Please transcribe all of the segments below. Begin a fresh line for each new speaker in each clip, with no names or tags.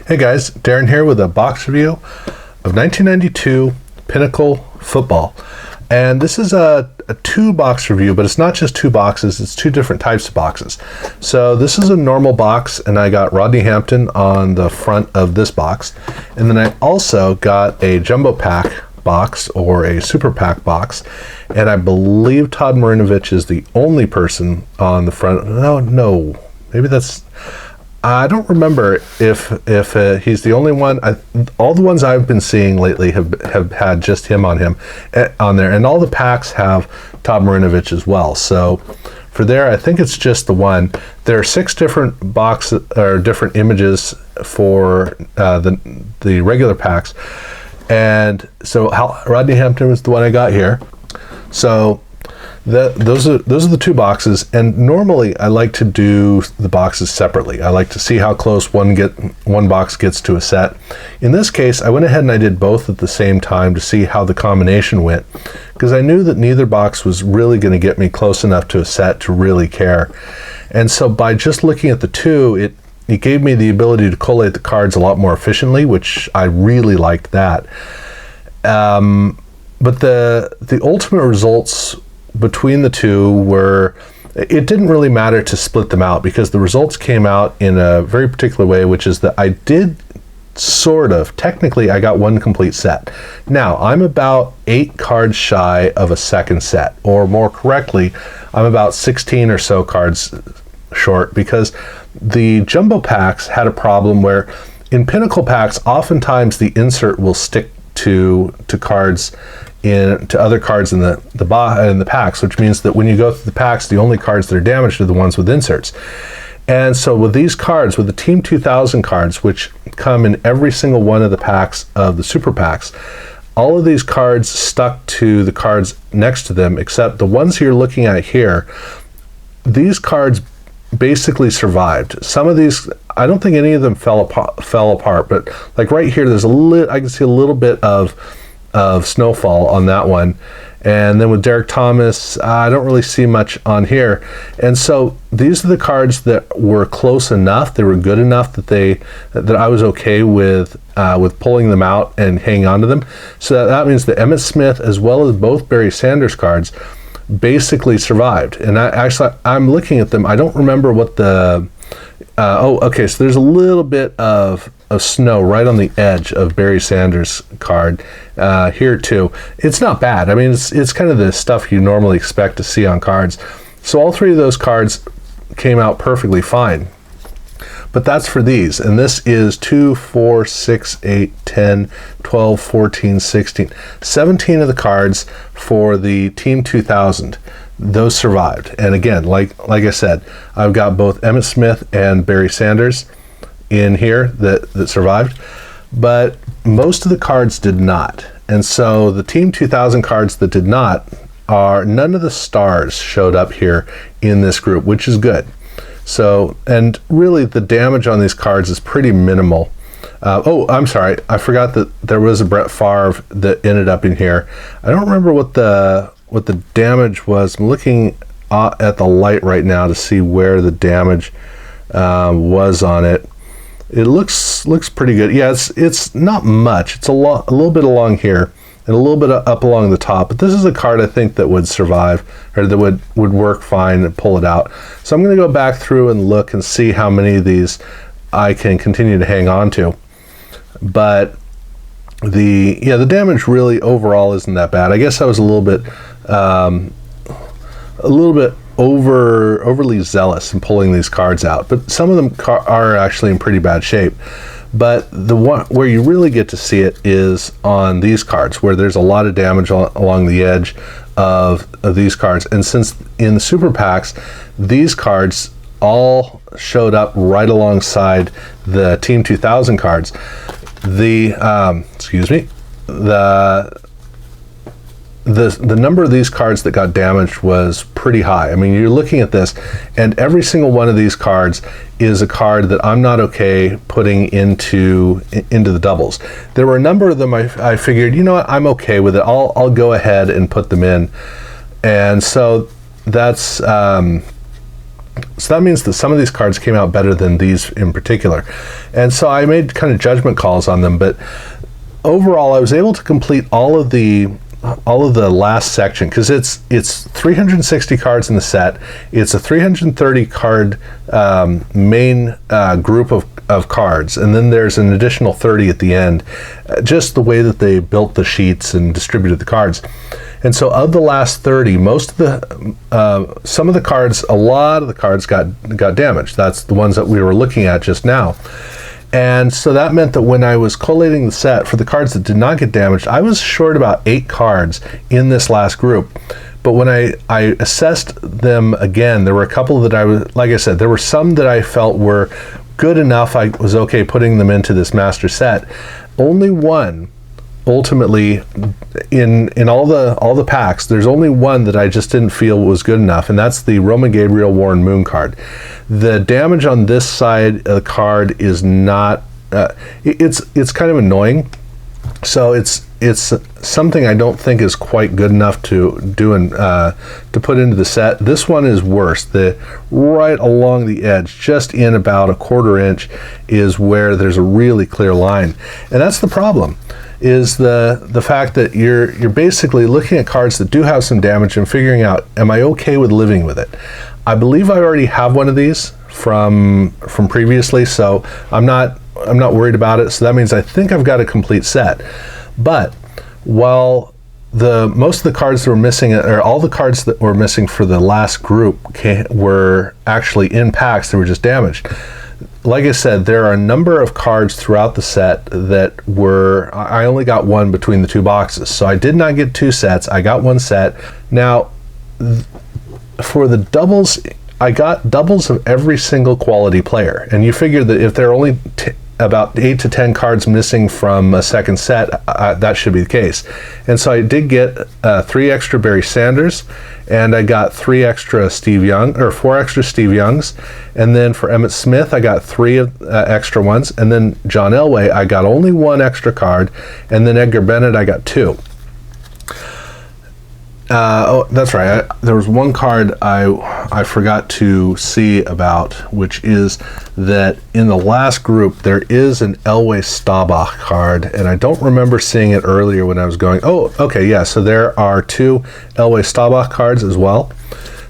Hey guys, Darren here with a box review of 1992 Pinnacle football. And this is a two-box review, but it's not just two boxes, it's two different types of boxes. So this is a normal box, and I got Rodney Hampton on the front of this box. And then I also got a jumbo pack box or a super pack box. And I believe Todd Marinovich is the only person on the front. No, maybe that's... I don't remember if he's the only one. All the ones I've been seeing lately have had just him on there, and all the packs have Todd Marinovich as well. So for there, I think it's just the one. There are 6 different boxes or different images for the regular packs, and so Rodney Hampton was the one I got here. So those are the two boxes, and normally I like to do the boxes separately. I like to see how close one box gets to a set. In this case, I went ahead and I did both at the same time to see how the combination went, because I knew that neither box was really going to get me close enough to a set to really care. And so by just looking at the two, it gave me the ability to collate the cards a lot more efficiently, which I really liked that. But the ultimate results between the two were, it didn't really matter to split them out, because the results came out in a very particular way, which is that I did technically I got one complete set. Now I'm about 8 cards shy of a second set, or more correctly, I'm about 16 or so cards short, because the jumbo packs had a problem where in Pinnacle packs, oftentimes the insert will stick to cards to other cards in the packs, which means that when you go through the packs, the only cards that are damaged are the ones with inserts. And so with these cards, with the Team 2000 cards, which come in every single one of the packs of the super packs, all of these cards stuck to the cards next to them, except the ones you're looking at here. These cards basically survived. Some of these, I don't think any of them fell apart, but like right here, I can see a little bit of snowfall on that one. And then with Derek Thomas, I don't really see much on here. And so these are the cards that were close enough, they were good enough that I was okay with pulling them out and hanging on to them. So that means that Emmitt Smith, as well as both Barry Sanders cards, basically survived. And I'm looking at them, I don't remember what the okay, so there's a little bit of snow right on the edge of Barry Sanders' card here too. It's not bad. I mean, it's kind of the stuff you normally expect to see on cards. So all 3 of those cards came out perfectly fine. But that's for these, and this is 2, 4, 6, 8, 10, 12, 14, 16, 17 of the cards for the Team 2000. Those survived. And again, like I said, I've got both Emmitt Smith and Barry Sanders in here that survived, but most of the cards did not. And so the Team 2000 cards that did not none of the stars showed up here in this group, which is good. So, and really the damage on these cards is pretty minimal. I'm sorry, I forgot that there was a Brett Favre that ended up in here. I don't remember what the damage was. I'm looking at the light right now to see where the damage was on it. It looks pretty good. Yeah, it's not much. It's a little bit along here and a little bit up along the top. But this is a card I think that would survive, or that would work fine and pull it out. So I'm going to go back through and look and see how many of these I can continue to hang on to. But the damage really overall isn't that bad. I guess I was a little bit overly zealous in pulling these cards out, but some of them are actually in pretty bad shape. But the one where you really get to see it is on these cards, where there's a lot of damage along the edge of these cards. And since in the super packs, these cards all showed up right alongside the Team 2000 cards, the number of these cards that got damaged was pretty high. I mean, you're looking at this, and every single one of these cards is a card that I'm not okay putting into the doubles. There were a number of them I figured, you know what, I'm okay with it. I'll go ahead and put them in. And so that's So that means that some of these cards came out better than these in particular. And so I made kind of judgment calls on them, but overall I was able to complete all of the last section, because it's 360 cards in the set. It's a 330 card main group of cards, and then there's an additional 30 at the end, just the way that they built the sheets and distributed the cards. And so of the last 30, most of the some of the cards, a lot of the cards got damaged. That's the ones that we were looking at just now. And so that meant that when I was collating the set for the cards that did not get damaged, I was short about 8 cards in this last group. But when I assessed them again, there were a couple that like I said, there were some that I felt were good enough. I was okay putting them into this master set. Only one, ultimately, in all the packs, there's only one that I just didn't feel was good enough, and that's the Roman Gabriel Warren Moon card. The damage on this side of the card is not, it's kind of annoying. So it's something I don't think is quite good enough to do and to put into the set. This one is worse. The right along the edge, just in about a 1/4 inch, is where there's a really clear line, and that's the problem. Is the fact that you're basically looking at cards that do have some damage and figuring out, am I okay with living with it? I believe I already have one of these from previously, so I'm not worried about it. So that means I think I've got a complete set. But while most of the cards that were missing, or all the cards that were missing for the last group were actually in packs that were just damaged. Like I said, there are a number of cards throughout the set that I only got one between the 2 boxes. So I did not get 2 sets, I got 1 set. Now, for the doubles, I got doubles of every single quality player. And you figure that if there are only about 8 to 10 cards missing from a second set, that should be the case. And so I did get 3 extra Barry Sanders, and I got 4 extra Steve Youngs, and then for Emmitt Smith I got 3 extra ones, and then John Elway I got only 1 extra card, and then Edgar Bennett I got 2. Oh, that's right. There was one card I forgot to see about, which is that in the last group there is an Elway Staubach card, and I don't remember seeing it earlier when I was going. Oh, okay, yeah. So there are 2 Elway Staubach cards as well.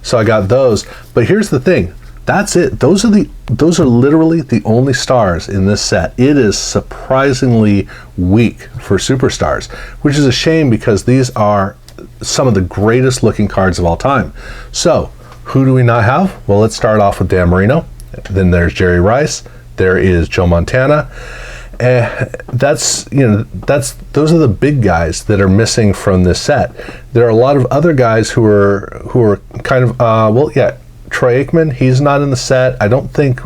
So I got those. But here's the thing. That's it. Those are literally the only stars in this set. It is surprisingly weak for superstars, which is a shame because these are some of the greatest looking cards of all time. So who do we not have? Well, let's start off with Dan Marino. Then there's Jerry Rice. There is Joe Montana. Those are the big guys that are missing from this set. There are a lot of other guys who are kind of Troy Aikman, he's not in the set. I think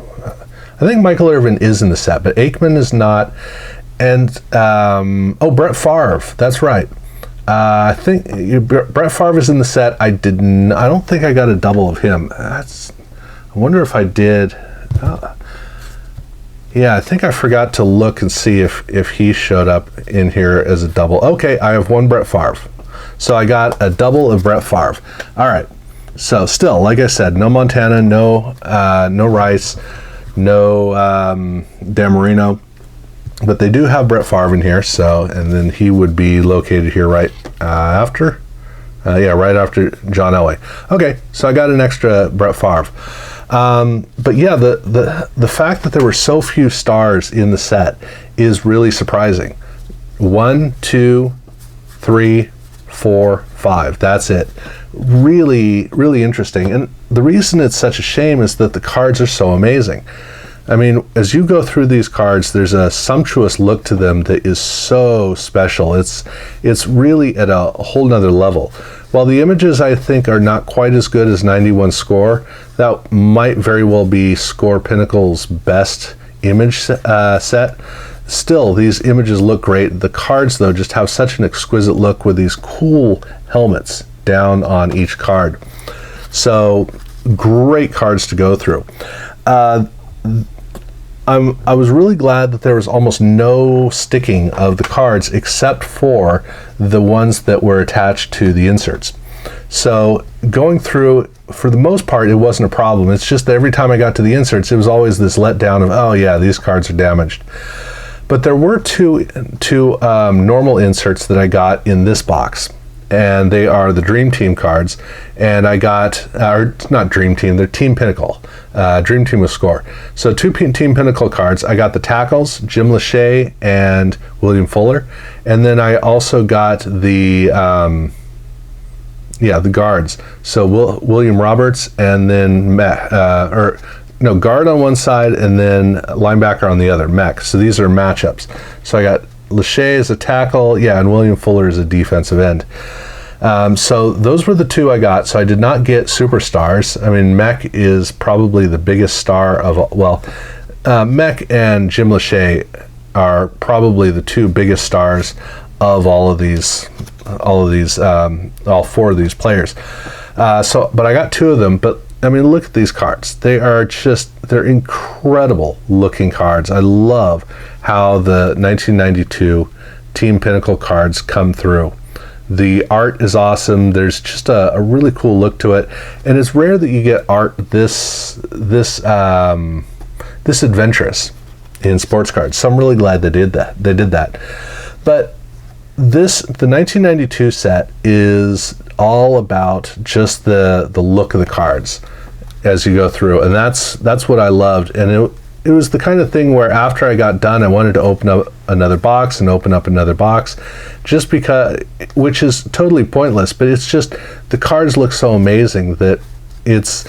Michael Irvin is in the set, but Aikman is not. And Brett Favre, that's right. I think Brett Favre is in the set. I don't think I got a double of him. I wonder if I did. I think I forgot to look and see if he showed up in here as a double. Okay, I have 1 Brett Favre. So I got a double of Brett Favre. All right. So still, like I said, no Montana, no Rice, no Dan Marino. But they do have Brett Favre in here, and then he would be located here right after. Right after John Elway. Okay, so I got an extra Brett Favre. But yeah, the fact that there were so few stars in the set is really surprising. 1, 2, 3, 4, 5. That's it. Really, really interesting. And the reason it's such a shame is that the cards are so amazing. I mean, as you go through these cards, there's a sumptuous look to them that is so special. It's really at a whole nother level. While the images, I think, are not quite as good as 91 Score, that might very well be Score Pinnacle's best image set. Still, these images look great. The cards, though, just have such an exquisite look with these cool helmets down on each card. So, great cards to go through. I was really glad that there was almost no sticking of the cards except for the ones that were attached to the inserts. So going through, for the most part, it wasn't a problem. It's just that every time I got to the inserts, it was always this letdown of, oh yeah, these cards are damaged. But there were two normal inserts that I got in this box, and they are the Dream Team cards. And I got, or not Dream Team, they're Team Pinnacle. Dream Team with score. So two Team Pinnacle cards. I got the tackles, Jim Lachey and William Fuller. And then I also got the, the guards. So William Roberts, and then guard on one side and then linebacker on the other, mech. So these are matchups. So I got Lachey as a tackle, and William Fuller as a defensive end. So those were the two I got. So I did not get superstars. I mean, Mech is probably the biggest star of, Mech and Jim Lachey are probably the two biggest stars of all four of these players. But I got two of them. But I mean, look at these cards. They're incredible looking cards. I love how the 1992 Team Pinnacle cards come through. The art is awesome. There's just a really cool look to it, and it's rare that you get art this adventurous in sports cards. So I'm really glad they did that. But the 1992 set is all about just the look of the cards as you go through, and that's what I loved. And it was the kind of thing where after I got done, I wanted to open up another box and open up another box, just because, which is totally pointless, but it's just the cards look so amazing that it's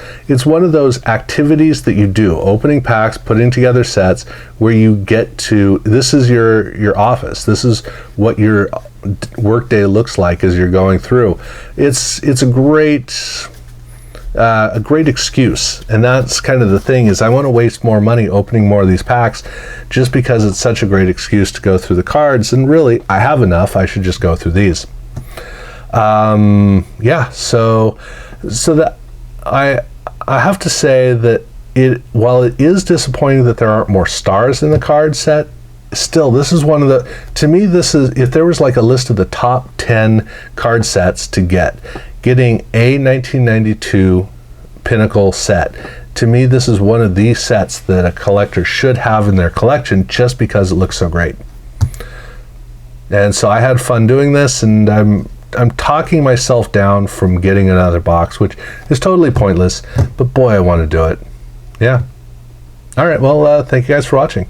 one of those activities that you do, opening packs, putting together sets, where you get to, this is your office, this is what your workday looks like as you're going through. It's a great excuse, and that's kind of the thing, is I want to waste more money opening more of these packs just because it's such a great excuse to go through the cards, and really I have enough. I should just go through these. So that I have to say that while it is disappointing that there aren't more stars in the card set, still, this is one of the, to me, this is, if there was like a list of the top 10 card sets to getting a 1992 Pinnacle set, to me this is one of these sets that a collector should have in their collection just because it looks so great. And so I had fun doing this, and I'm talking myself down from getting another box, which is totally pointless, but boy, I want to do it. Yeah. All right, well, thank you guys for watching.